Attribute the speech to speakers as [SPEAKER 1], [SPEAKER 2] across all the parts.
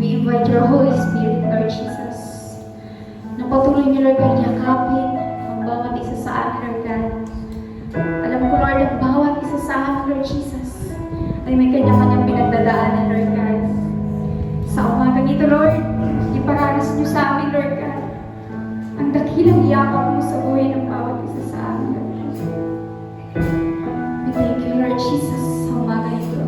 [SPEAKER 1] We invite your Holy Spirit, Lord Jesus, na patuloy niyo, Lord God, yakapin ang bawat isa sa amin, Lord God. Alam ko, Lord, ang bawat isa sa amin, Lord Jesus, ay may kanya-kanyang pinagdadaanan, Lord God. Sa umagang ito, Lord, iparanas niyo sa amin, Lord God, ang dakilang yakap mo sa buhay ng bawat isa sa amin, Lord God. We thank you, Lord Jesus, sa umagang ito.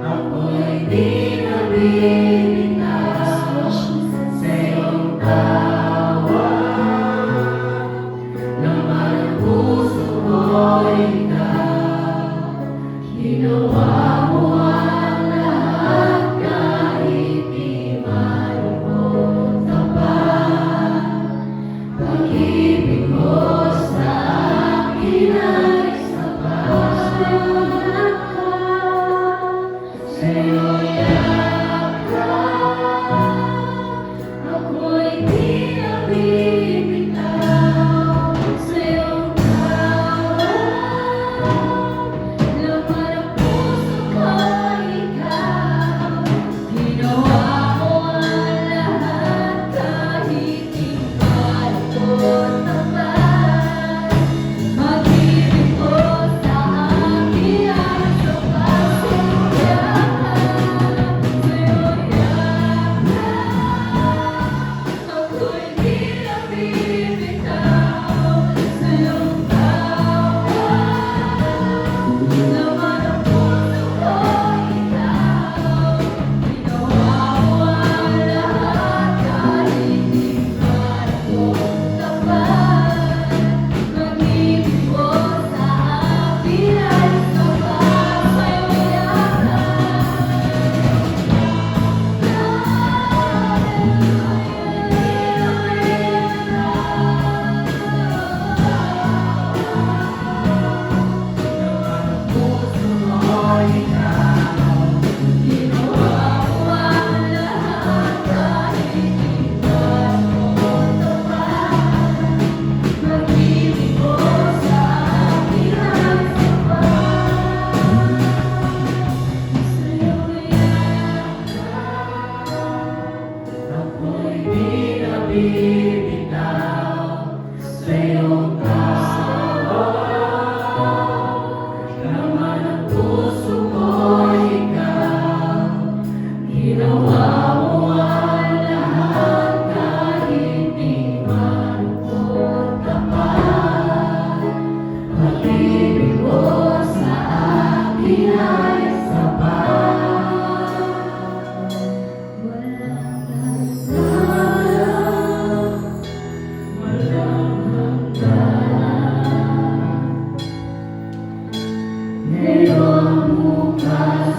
[SPEAKER 2] Ako'y di nabibitaw sa iyong tawag. Laman ang puso ko'y ikaw. Ginawa mo ang lahat kahit di malubos tapat. Pag-ibig mo sa akin ay sapat. Sa'yo ako'y di nabibitaw sa iyong tawag. Laman ang puso ko'y ikaw. Ginawa mo ang lahat kahit di malubos tapat. Pag-ibig mo sa akin ay sapat. Ako'y di nabibitaw sa iyong tawag. Laman ang puso ko'y ikaw. Ginawa mo ang lahat kahit di malubos tapat. Pag-ibig mo sa akin ay sapat. Sa'yo'y ako'y di nabibitaw sa iyong tawag. Laman ang puso ko'y ikaw. Ginawa mo ang lahat kahit di malubos tapat. Pag-ibig mo sa akin ay sapat. Walang hanggan. Ngayon bukas